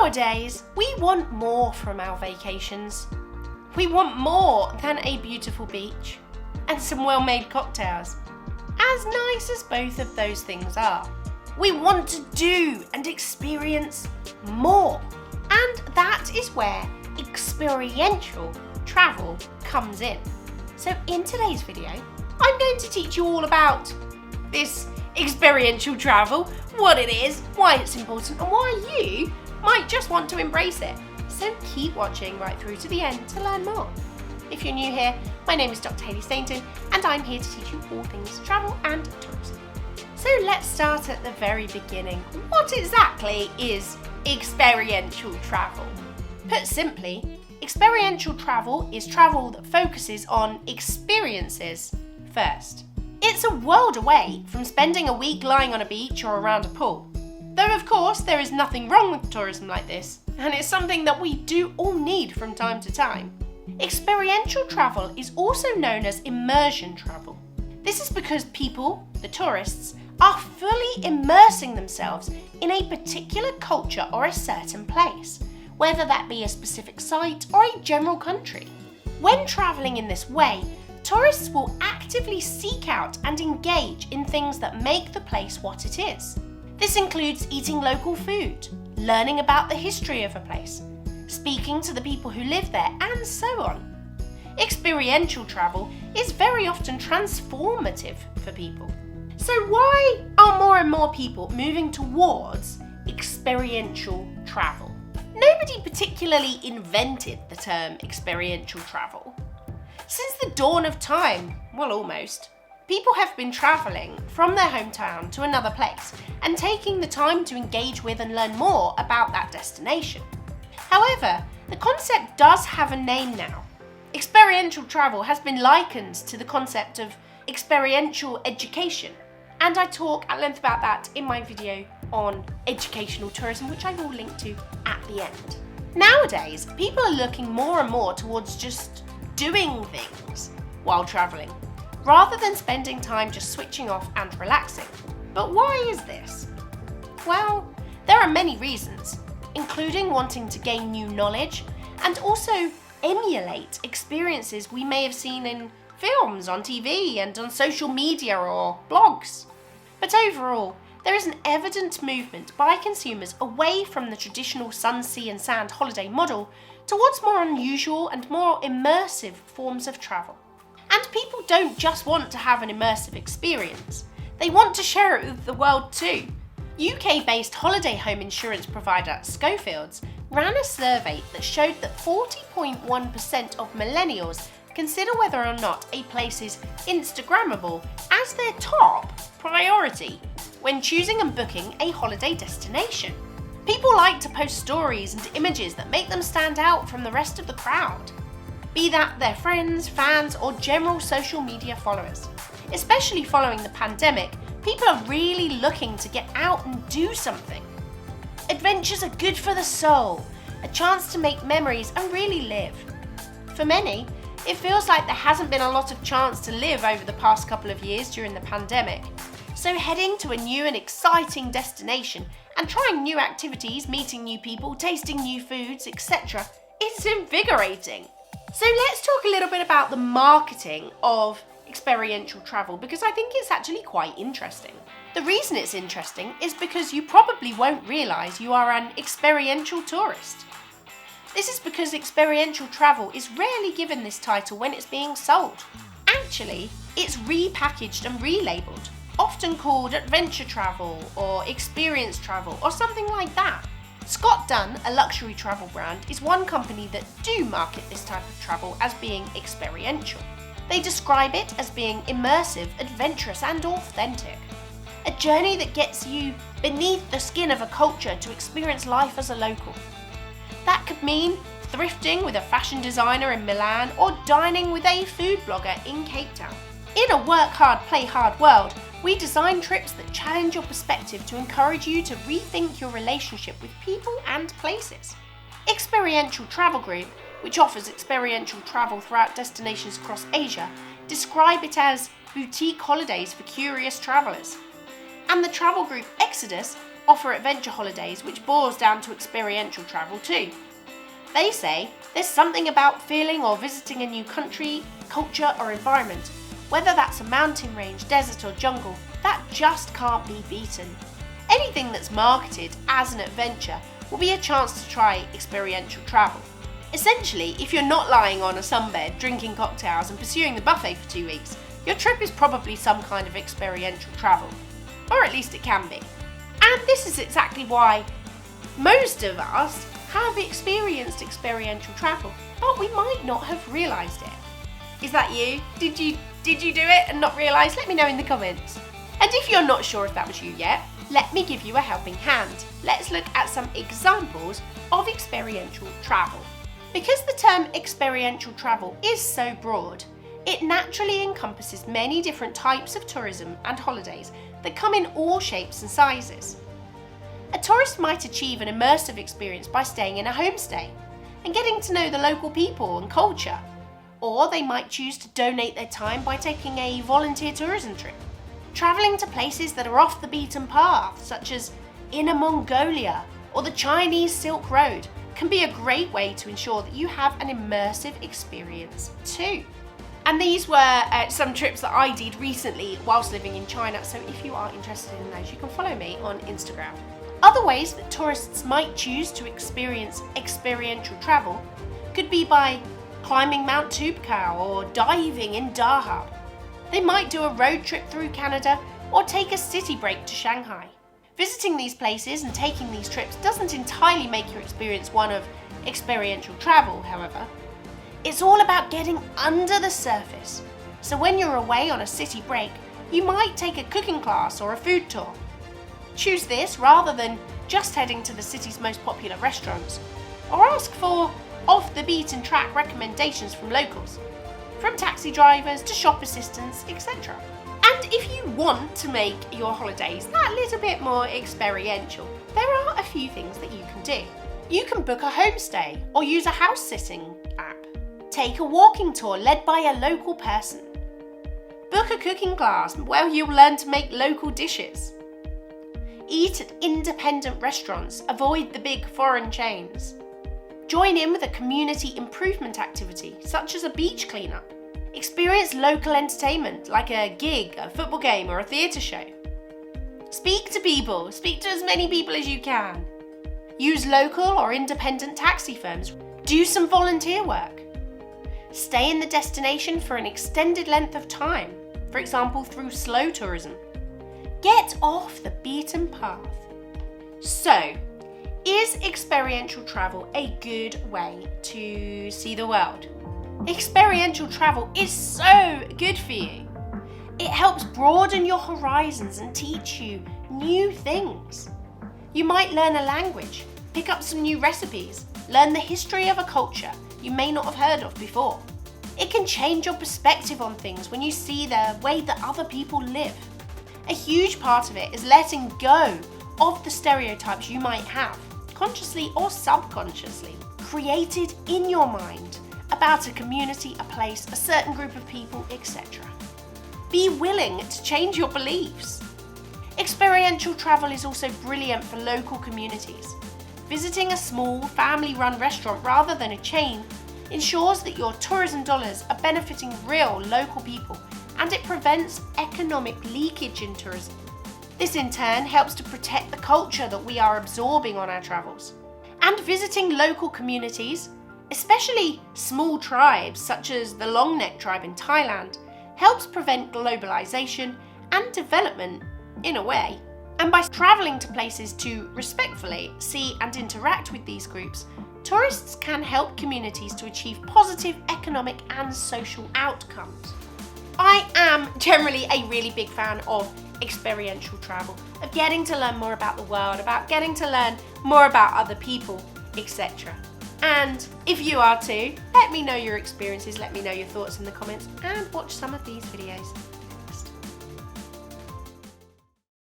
Nowadays, we want more from our vacations. We want more than a beautiful beach and some well-made cocktails. As nice as both of those things are, we want to do and experience more. And that is where experiential travel comes in. So in today's video, I'm going to teach you all about this experiential travel, what it is, why it's important, and why you might just want to embrace it. So keep watching right through to the end to learn more. If you're new here, my name is Dr. Hayley Stainton, and I'm here to teach you all things travel and tourism. So let's start at the very beginning. What exactly is experiential travel? Put simply, experiential travel is travel that focuses on experiences first. It's a world away from spending a week lying on a beach or around a pool. Though of course there is nothing wrong with tourism like this, and it's something that we do all need from time to time. Experiential travel is also known as immersion travel. This is because people, the tourists, are fully immersing themselves in a particular culture or a certain place, whether that be a specific site or a general country. When travelling in this way, tourists will actively seek out and engage in things that make the place what it is. This includes eating local food, learning about the history of a place, speaking to the people who live there, and so on. Experiential travel is very often transformative for people. So why are more and more people moving towards experiential travel? Nobody particularly invented the term experiential travel. Since the dawn of time, well almost, people have been travelling from their hometown to another place and taking the time to engage with and learn more about that destination. However, the concept does have a name now. Experiential travel has been likened to the concept of experiential education, and I talk at length about that in my video on educational tourism, which I will link to at the end. Nowadays, people are looking more and more towards just doing things while travelling, rather than spending time just switching off and relaxing. But why is this? Well, there are many reasons, including wanting to gain new knowledge and also emulate experiences we may have seen in films, on TV, and on social media or blogs. But overall, there is an evident movement by consumers away from the traditional sun, sea and sand holiday model towards more unusual and more immersive forms of travel. And people don't just want to have an immersive experience, they want to share it with the world too. UK-based holiday home insurance provider Schofields ran a survey that showed that 40.1% of millennials consider whether or not a place is Instagrammable as their top priority when choosing and booking a holiday destination. People like to post stories and images that make them stand out from the rest of the crowd, be that their friends, fans, or general social media followers. Especially following the pandemic, people are really looking to get out and do something. Adventures are good for the soul, a chance to make memories and really live. For many, it feels like there hasn't been a lot of chance to live over the past couple of years during the pandemic. So heading to a new and exciting destination and trying new activities, meeting new people, tasting new foods, etc. is invigorating. So let's talk a little bit about the marketing of experiential travel, because I think it's actually quite interesting. The reason it's interesting is because you probably won't realise you are an experiential tourist. This is because experiential travel is rarely given this title when it's being sold. Actually, it's repackaged and relabelled, often called adventure travel or experience travel or something like that. Scott Dunn, a luxury travel brand, is one company that do market this type of travel as being experiential. They describe it as being immersive, adventurous and authentic. A journey that gets you beneath the skin of a culture to experience life as a local. That could mean thrifting with a fashion designer in Milan or dining with a food blogger in Cape Town. In a work hard, play hard world, we design trips that challenge your perspective to encourage you to rethink your relationship with people and places. Experiential Travel Group, which offers experiential travel throughout destinations across Asia, describe it as boutique holidays for curious travellers. And the travel group Exodus offer adventure holidays which boils down to experiential travel too. They say there's something about feeling or visiting a new country, culture or environment, whether that's a mountain range, desert or jungle, that just can't be beaten. Anything that's marketed as an adventure will be a chance to try experiential travel. Essentially, if you're not lying on a sunbed, drinking cocktails and pursuing the buffet for 2 weeks, your trip is probably some kind of experiential travel. Or at least it can be. And this is exactly why most of us have experienced experiential travel, but we might not have realised it. Is that you? Did you do it and not realise? Let me know in the comments. And if you're not sure if that was you yet, let me give you a helping hand. Let's look at some examples of experiential travel. Because the term experiential travel is so broad, it naturally encompasses many different types of tourism and holidays that come in all shapes and sizes. A tourist might achieve an immersive experience by staying in a homestay and getting to know the local people and culture, or they might choose to donate their time by taking a volunteer tourism trip. Travelling to places that are off the beaten path, such as Inner Mongolia or the Chinese Silk Road, can be a great way to ensure that you have an immersive experience too. And these were some trips that I did recently whilst living in China, so if you are interested in those, you can follow me on Instagram. Other ways that tourists might choose to experience experiential travel could be by climbing Mount Toubkal or diving in Dahab. They might do a road trip through Canada or take a city break to Shanghai. Visiting these places and taking these trips doesn't entirely make your experience one of experiential travel, however. It's all about getting under the surface. So when you're away on a city break, you might take a cooking class or a food tour. Choose this rather than just heading to the city's most popular restaurants, or ask for off-the-beaten-track recommendations from locals, from taxi drivers to shop assistants, etc. And if you want to make your holidays that little bit more experiential, there are a few things that you can do. You can book a homestay or use a house-sitting app. Take a walking tour led by a local person. Book a cooking class where you'll learn to make local dishes. Eat at independent restaurants, avoid the big foreign chains. Join in with a community improvement activity, such as a beach cleanup. Experience local entertainment, like a gig, a football game, or a theatre show. Speak to people, speak to as many people as you can. Use local or independent taxi firms. Do some volunteer work. Stay in the destination for an extended length of time, for example through slow tourism. Get off the beaten path. So, is experiential travel a good way to see the world? Experiential travel is so good for you. It helps broaden your horizons and teach you new things. You might learn a language, pick up some new recipes, learn the history of a culture you may not have heard of before. It can change your perspective on things when you see the way that other people live. A huge part of it is letting go of the stereotypes you might have, consciously or subconsciously, created in your mind about a community, a place, a certain group of people, etc. Be willing to change your beliefs. Experiential travel is also brilliant for local communities. Visiting a small, family-run restaurant rather than a chain ensures that your tourism dollars are benefiting real local people, and it prevents economic leakage in tourism. This in turn helps to protect the culture that we are absorbing on our travels. And visiting local communities, especially small tribes such as the Longneck tribe in Thailand, helps prevent globalization and development in a way. And by traveling to places to respectfully see and interact with these groups, tourists can help communities to achieve positive economic and social outcomes. I am generally a really big fan of experiential travel, of getting to learn more about the world, about getting to learn more about other people, etc. And if you are too, let me know your experiences, let me know your thoughts in the comments, and watch some of these videos.